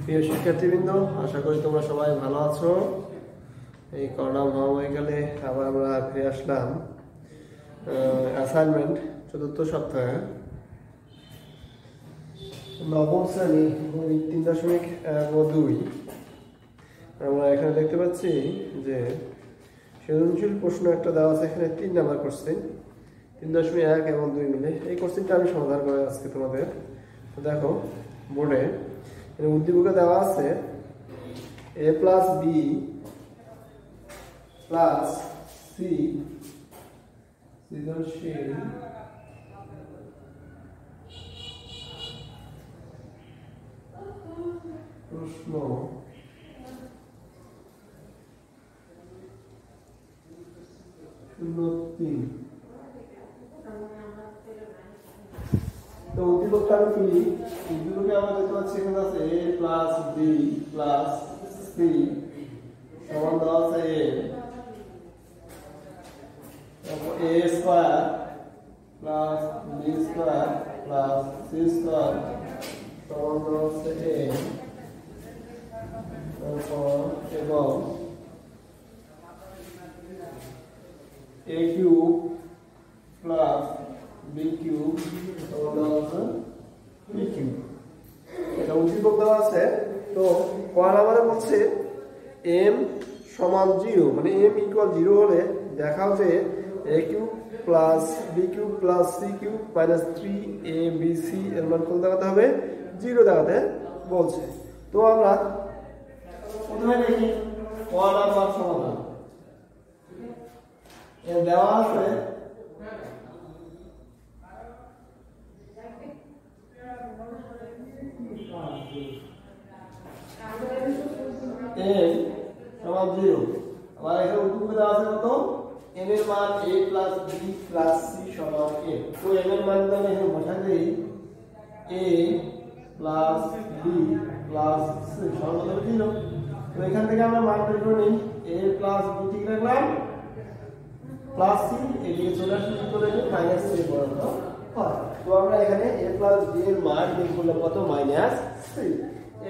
প্রিয় শিক্ষার্থীবৃন্দ, আশা করি তোমরা সবাই ভালো আছো। এই করোনা মহামারীকালে আবার আমরা ফিরে আসলাম অ্যাসাইনমেন্ট চতুর্থ সপ্তাহে নবম শ্রেণী 3.2। আমরা এখানে দেখতে পাচ্ছি যে সৃজনশীল প্রশ্ন একটা দেওয়া আছে, এখানে 3 নাম্বার কোশ্চেন 3.1 এবং 2 মিলে। এই কোশ্চেনটা আমি সমাধান করে আজকে তোমাদের দেখো বোর্ডে উদ্দীপকে দেওয়া আছে a plus b plus c সৃজনশীল প্রশ্ন তো উদ্দীপকটা আমি তুলি। উদ্দীপকে আমরা দেখতে পাচ্ছি এখানে আছে a plus b plus c সমান দেওয়া আছে a square plus b square plus c square সমান দেওয়া আছে এবং a cube plus b cube সমান দেওয়া আছে b কিউব। এটা উদ্দীপক দেওয়া আছে। তো কয় নাম্বারে বলছে m সমান 0, মানে m ইকুয়াল 0 হলে দেখাও যে a cube plus b cube plus c cube minus 3abc এর মান কত দেখাতে হবে? 0 দেখাতে বলছে। তো আমরা প্রথমে দেখি কয় নাম্বার সমাধান। এর দেওয়া আছে m সমান 0। আবার এখানে উদ্দীপকে দেওয়া আছে কত? m এর মান a plus b plus c সমান m। তো m এর মান আমি এখানে বসাই দেই a plus b plus c সমান কত? 0। তো এখান থেকে আমরা মান বের করে নিই। a plus b ঠিক রাখলাম প্লাস c এদিকে চলে আসলে কি করে দেব? মাইনাস c পর্যন্ত হয়। তো আমরা এখানে a plus b এর মান বের করলাম কত? Minus c।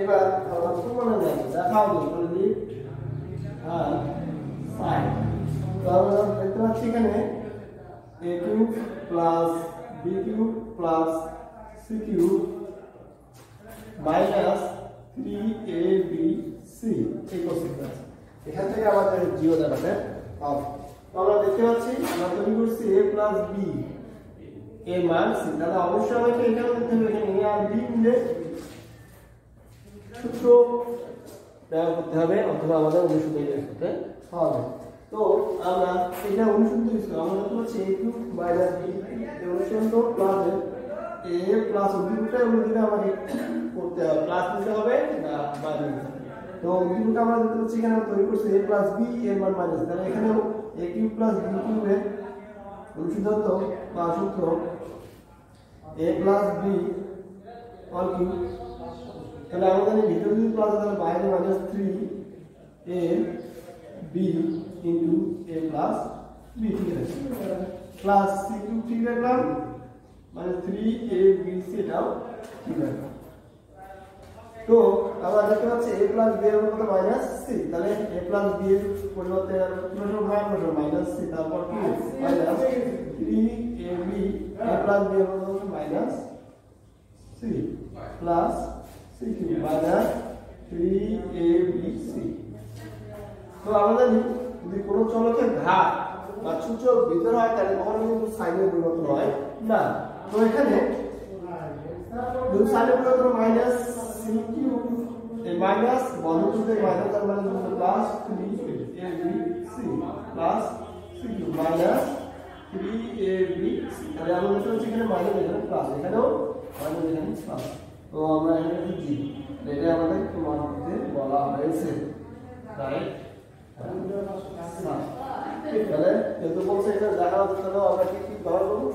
এবার আমরা প্রমাণ জানি দেখাও দিই করে দিই আর সাইন। তো আমরা দেখতে পাচ্ছি এখানে a cube plus b cube plus c cube minus 3abc এই কোশ্চেনটা আছে। এখান থেকে আমাদের 0 দেখাতে হবে। তো আমরা দেখতে পাচ্ছি আমরা তৈরি করছি a plus b এর মান c। তাহলে অবশ্যই আমাকে এখানে দেখতে হবে এখানে a আর b মিলে সূত্র ব্যবহার করতে হবে অথবা আমাদের অনুসূত্র ইউজ করতে হবে। তো আমরা এটা অনুসূত্র ইউজ করব। আমরা দেখতে পাচ্ছি a কিউব মাইনাস b এই অনুসূত্র প্লাস a প্লাস উদ্দীপকটা অনুযায়ী আমাকে করতে হবে, প্লাস দিতে হবে না মাইনাস দিতে হবে। তো উদ্দীপকটা আমরা দেখতে পাচ্ছি এখানে তৈরি করছি a প্লাস b এর মান মাইনাস। তাহলে এখানেও a কিউব প্লাস b কিউবের অনুসূত্র বা সূত্র a plus b all cube. তাহলে আমাদের ভিতরে যদি প্লাস তাহলে বাইরে minus 3ab into a plus b ঠিক আছে প্লাস c কিউব ঠিক রাখলাম মানে 3abc এটাও ঠিক রাখলাম। তো আমরা দেখতে পাচ্ছি a প্লাস b এর কত? Minus c। তাহলে a প্লাস b এর পরিবর্তে প্রশ্ন ভাগ করব মাইনাস c, তারপর কি minus 3ab a plus b এর কত? Minus c plus c cube minus 3abc। তো আমরা জানি যদি কোনো চলকের ঘাত বা সূচক ভিতর হয় তাহলে কখনো কিন্তু সাইনের পরিবর্তন হয় না। তো এখানে যদি সাইনের পরিবর্তন মাইনাস c কিউব এই মাইনাস বন্ধনীতে মাইনাস আর minus plus 3abc plus c cube minus 3abc। তাহলে আমরা দেখতে পাচ্ছি এখানে মাইনাস এখানে প্লাস, এখানেও মাইনাস এখানে প্লাস। তো আমরা এখানে লিখি এটা আমাদের প্রমাণ করতে বলা হয়েছে, রাইট? তাহলে যেহেতু বলছে এটা দেখা হচ্ছে তাহলে আমরা কি কি ব্যবহার করবো?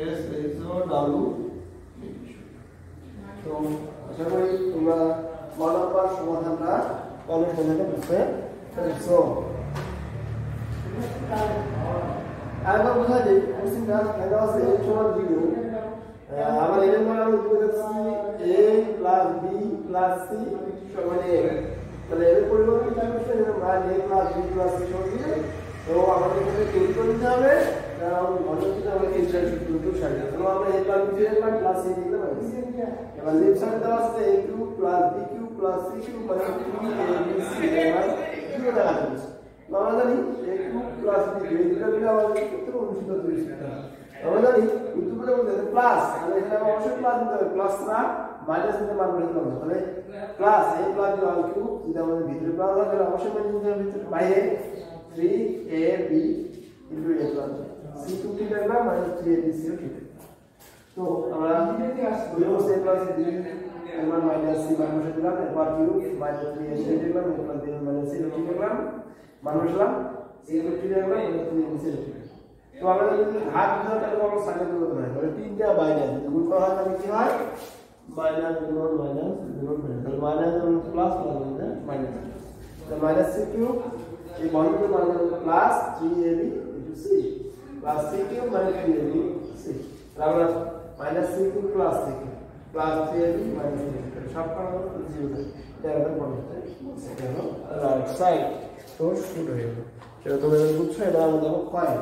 S S O W. তো আশা করি তোমরা নাম্বার সমাধানটা অনুসন্ধানে বুঝতে পেরেছো। আরেকবার বোঝা যায় কোশ্চেনটা দেখা আছে a সমান 0 আমার এর মানে আমি উত্তর দিচ্ছি a plus b plus c সমান a। তাহলে এর পরিবর্তে কি করতে হবে, মান a plus b plus c সমান a। তো আমাদের এখানে তৈরি করে দিতে হবে, কারণ ঘনত্ব আমাদের এই সাইড দুটো সাইড। তাহলে আমরা a প্লাস b লিখলাম প্লাস c লিখলাম। এবার লেফট সাইডে দেওয়া আছে a cube plus b cube plus c cube মানে 3abc এবার কি দেখা যাচ্ছে। আমরা জানি a কিউব প্লাস b এই দুটো মিলে আমাদের সূত্র অনুসৃত তৈরি করতে হবে। আমরা জানি উত্তরটা বলতে প্লাস, তাহলে এখানে আমরা অবশ্যই প্লাস দিতে হবে, প্লাস না মাইনাস দিতে মান বলতে হবে। তাহলে plus a plus b whole cube, যদি আমাদের ভিতরে প্লাস হয় তাহলে অবশ্যই মাইনাস দিতে হবে ভিতরে, বাইরে 3ab into a plus c cube ঠিক আছে মাইনাস 3abc ঠিক আছে। তো আমরা দুই অবস্থা a প্লাস b এর মান মাইনাস c মান বসে দিলাম, এরপর কিউব মাইনাস 3ab লিখলাম, এরপর দিয়ে মাইনাস c ঠিক লিখলাম, মান বসালাম c কিউব ঠিক লিখলাম মাইনাস 3abc ঠিক। তো আমরা যদি ভাগ দিতে তাহলে আমরা সাইন করতে পারি, তাহলে 3টা মাইনাস গুণ করা হয় তাহলে কি হয়, মাইনাস গুণ মাইনাস গুণ মাইনাস, তাহলে মাইনাস গুণ প্লাস প্লাস গুণ মাইনাস, তাহলে মাইনাস c কিউব এই বন্ধকে minus plus 3ab into c plus c cube minus 3ab c, তাহলে আমরা minus c cube plus c cube plus 3ab minus 3ab সব কারণ 0 থাকে, এটা আমাদের মনে রাখতে এটা হলো রাইট সাইড। তো শুরু হয়ে গেল, সেটা তোমরা বুঝছো, এটা আমাদের হয়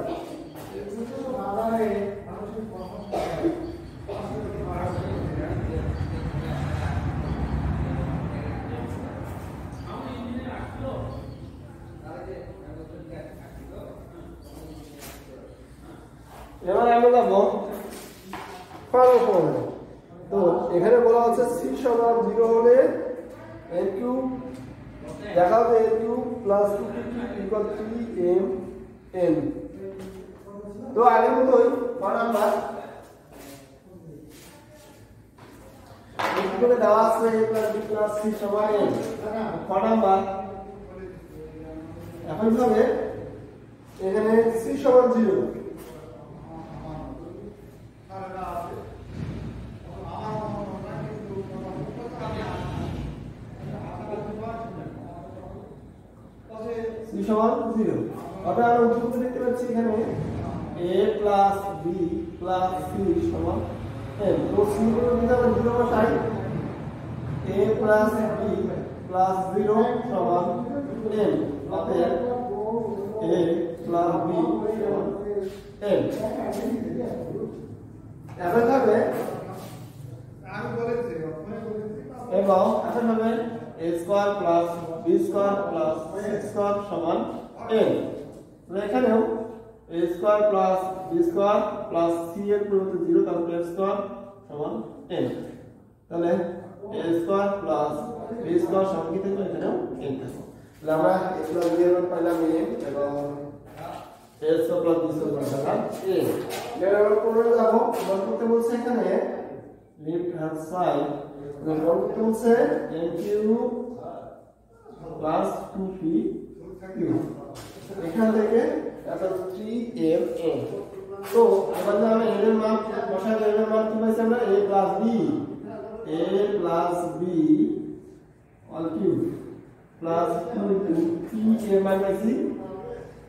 এবার আমরা যাবো ফর্মুলা। তো এখানে বলা হচ্ছে c সমান 0 হলে a কিউব দেখা হবে a cube plus 2 equal 3m। তো আগের মতোই নাম্বার এখানে দেওয়া আছে a plus b plus c সমান m নাম্বার। এখন হবে এখানে c সমান 0, c সমান 0 অর্থাৎ আমরা উত্তর দেখতে পাচ্ছি এখানে a plus b plus c সমান m। তো c এর মধ্যে আমরা 0 বসাই, a প্লাস b প্লাস 0 সমান m, অতএব a প্লাস b সমান m। এখন হবে এবং এখন হবে a square plus b square plus c square সমান m। এখানেও a square plus b square plus c এর পরিবর্তে 0, তাহলে a স্কয়ার সমান m। তাহলে a square plus b square সমান কি থাকবে, এখানেও m থাকবে। তাহলে আমরা a প্লাস b এর মান পাইলাম m এবং a square plus b square পেলাম m। এবার আমরা পুনরায় যাব, মান করতে বলছে এখানে লেফট হ্যান্ড সাইড, মান করতে বলছে m cube plus 2p cube, এখান থেকে তারপর 3m। তো এবার আমরা n এর মান বসাবো, n এর মান কি পাইছি আমরা a plus b all cube plus 2 3m পাইছি,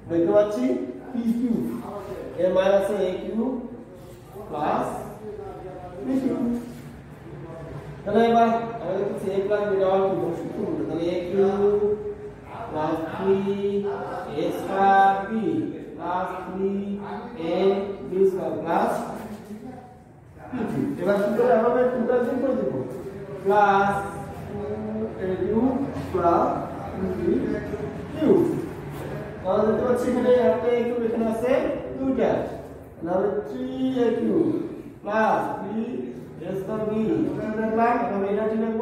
দেখতে পাচ্ছি p কিউব এর মান আছে a cube plus b cube. তাহলে এবার আমাদের কাছে a plus b all cube সূত্র বলতে, তাহলে a cube plus 3a square b plus 3a b square plus এবার কি করে আমরা টোটাল গুণ করে দেব, plus 2a cube plus 2b cube. তাহলে দেখতে পাচ্ছি এখানে একটা a কিউব এখানে আছে দুইটা, তাহলে 3a cube plus 3a square b লিখলাম, এবং এটা কি লিখব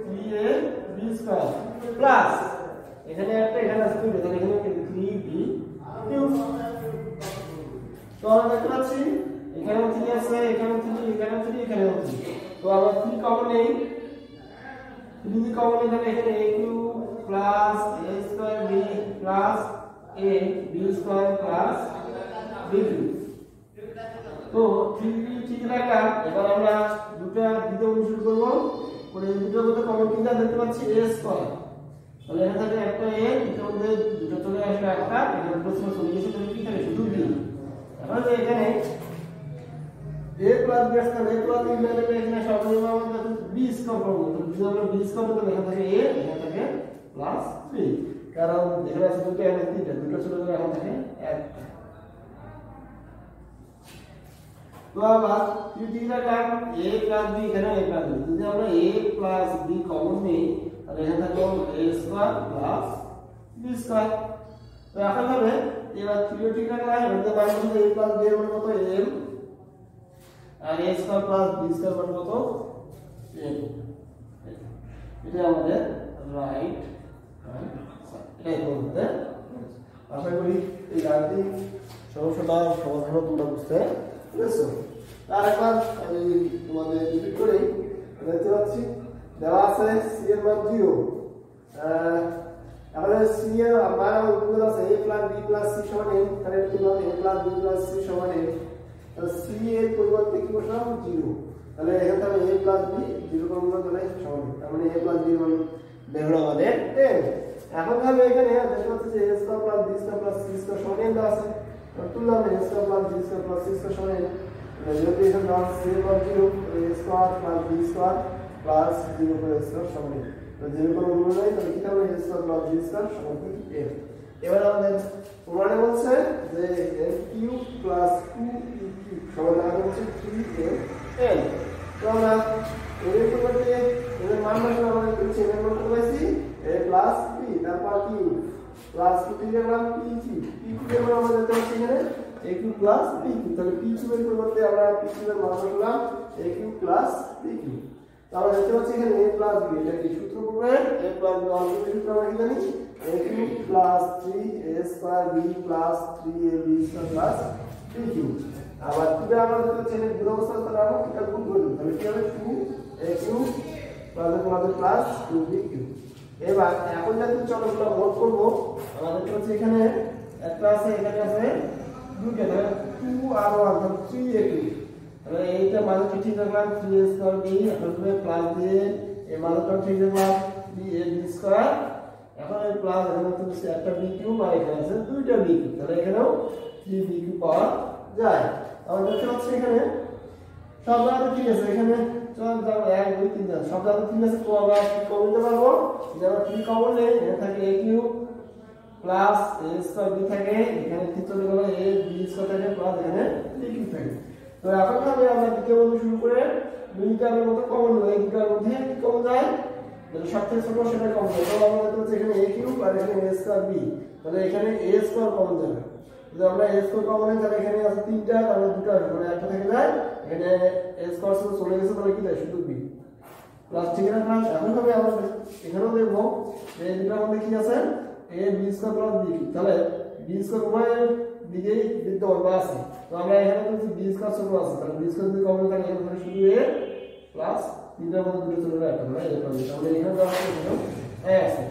3a b স্কয়ার প্লাস এখানে একটা এখানে আছে দুটো, তাহলে এখানে 3b কিউব। তো আমরা দেখতে পাচ্ছি এখানেও 3 আছে, এখানেও 3, এখানেও 3, এখানেও 3। তো আমরা 3 কমন নেই, 3 কমন নিলে এখানে a cube plus a square b plus a b square plus b cube. তো 3b ঠিক রাখলাম। এবার আমরা দুটো দ্বিতীয় অনুসরণ করব, করে দুটোর মধ্যে কমন কিটা দেখতে পাচ্ছি a স্কয়ার, তাহলে এখানে থাকে একটা a, এর মধ্যে দুটো চলে আসবে একটা, এটা দুটো চলে গেছে, তাহলে কি থাকে শুধু b। তাহলে এখানে a plus b square a plus b মানে এখানে সর্বনিম্ন আমাদের b স্কয়ার করব তো যদি আমরা b স্কয়ার করতে এখানে থাকে a এখানে থাকে প্লাস 3 কারণ যেখানে আছে দুটো এখানে তিনটা দুটো চলে যাবে এখানে থাকে একটা তো আবার যদি রাখলাম a plus b এখানে a plus b যদি আমরা a plus b কমন নিই তাহলে এখানে থাকলো a square plus b square তো এখন হবে এবার থিওরিটিক রাখলাম এর মান হলো a plus b এর মান কত m আর a square plus b square মান কত m এটা আমাদের রাইট এটাই বলতে আশা করি এই গাণিতিক সমস্যাটা সমাধান তোমরা বুঝতে পেরেছো আর একবার আমি তোমাদের রিপিট করি দেখতে পাচ্ছি দেওয়া আছে c এর মান 0 আমাদের c এর মান উত্তর আছে a plus b plus c সমান n তাহলে কি হবে a plus b plus c সমান n তো c এর পরিবর্তে কি বসাবো 0 তাহলে এখানে হবে a plus b 0 কোন মান তাহলে সমান তার মানে a plus b এর মান বের হলো আমাদের n এখন ভাবে এখানে দেখতে পাচ্ছি যে a square plus b square plus c square সমান n দেওয়া আছে তো তুললাম a square plus b square plus c square সমান n যেহেতু এখানে দেওয়া আছে a plus 0 a square plus b square plus 0 করে স্কয়ার সমান n তো 0 কোনো মূল্য নাই তাহলে কি হবে a square plus b square সমান কি n এবার আমাদের প্রমাণে বলছে যে f cube plus 2e cube সমান হচ্ছে 3n তো আমরা এর পরিবর্তে এর মান বসানো আমাদের বলছে এর মান কত পাইছি a প্লাস b তারপর কি প্লাস 2 এর মান p কিউব p কিউব এর মান আমাদের দেখতে পাচ্ছি এখানে a cube plus b cube তাহলে p কিউবের পরিবর্তে আমরা p কিউবের মান বসালাম a cube plus b cube তাহলে দেখতে পাচ্ছি এখানে a প্লাস b এটা কি সূত্র পড়বে a প্লাস b অল্প সূত্র আমরা কি জানি a cube plus 3a square b plus 3ab square plus b cube আবার কিভাবে আমরা দেখতে পাচ্ছি এখানে গুণ অবস্থা তাহলে আমরা এটা গুণ করে দিই তাহলে কি হবে 2a cube plus 2b cube এবার এখন যদি চলগুলো মোট করব আমাদের দেখতে পাচ্ছি এখানে একটা আছে এখানে আছে দুটো তাহলে 2 আর 1 তাহলে 3a কিউব তাহলে এইটা মানে কি ঠিক রাখলাম 3a স্কয়ার b এখন তুমি প্লাস দিয়ে এই মানটা ঠিক রাখলাম b a b স্কয়ার এখন এই প্লাস এখানে তুমি একটা b কিউব আর এখানে আছে দুইটা b কিউব তাহলে এখানেও 3b কিউব পাওয়া যায় আমরা দেখতে পাচ্ছি এখানে সব জায়গাতে ঠিক আছে এখানে চল যাও 1 2 3 4 সব জায়গাতে ঠিক আছে তো আমরা কি কমন দিতে পারবো যে আমরা 3 কমন নেই এখানে থাকে a cube plus a square b থাকে এখানে কি চলে গেল a b স্কয়ার থাকে প্লাস এখানে b কিউব থাকে তো এখন ভাবে আমরা দ্বিতীয় বন্ধু শুরু করে দুইটার মতো কমন হয় দুইটার মধ্যে কি কমন যায় যেটা সবথেকে ছোট সেটা কমন যায় তো আমরা দেখতে পাচ্ছি এখানে a কিউব আর এখানে a স্কয়ার b তাহলে এখানে a স্কয়ার কমন যাবে যদি আমরা a স্কয়ার কমন হয় তাহলে এখানে আছে তিনটা তাহলে দুটো আসবে মানে একটা থেকে যায় এখানে a স্কয়ার শুধু চলে গেছে তাহলে কি যায় শুধু b প্লাস ঠিক আছে না এখন ভাবে আমরা এখানেও দেখব যে এই দুটোর মধ্যে কি আছে a b square plus b তাহলে b স্কয়ার উভয়ের দিকেই বিদ্যমান আছে তো আমরা এখানে তো b স্কয়ার ছোট আছে তাহলে b স্কয়ার যদি কমন থাকে এখানে শুধু a প্লাস তিনটার মধ্যে দুটো চলে যায় তাহলে a প্লাস তাহলে এখানে তো আছে এখানে a আছে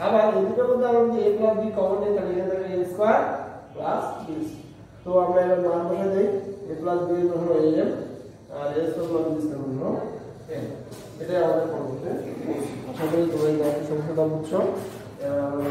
আবার এই দুটোর মধ্যে আমরা যদি a প্লাস b কমন নিই তাহলে এখানে থাকে a স্কয়ার প্লাস b তো আমরা এর মান বসাই দেই a প্লাস b এর মান হলো am আর a square plus b square মান হলো n এটাই আমাদের পরবর্তী আশা করি তোমরা এই সমস্যাটা বুঝছো আমরা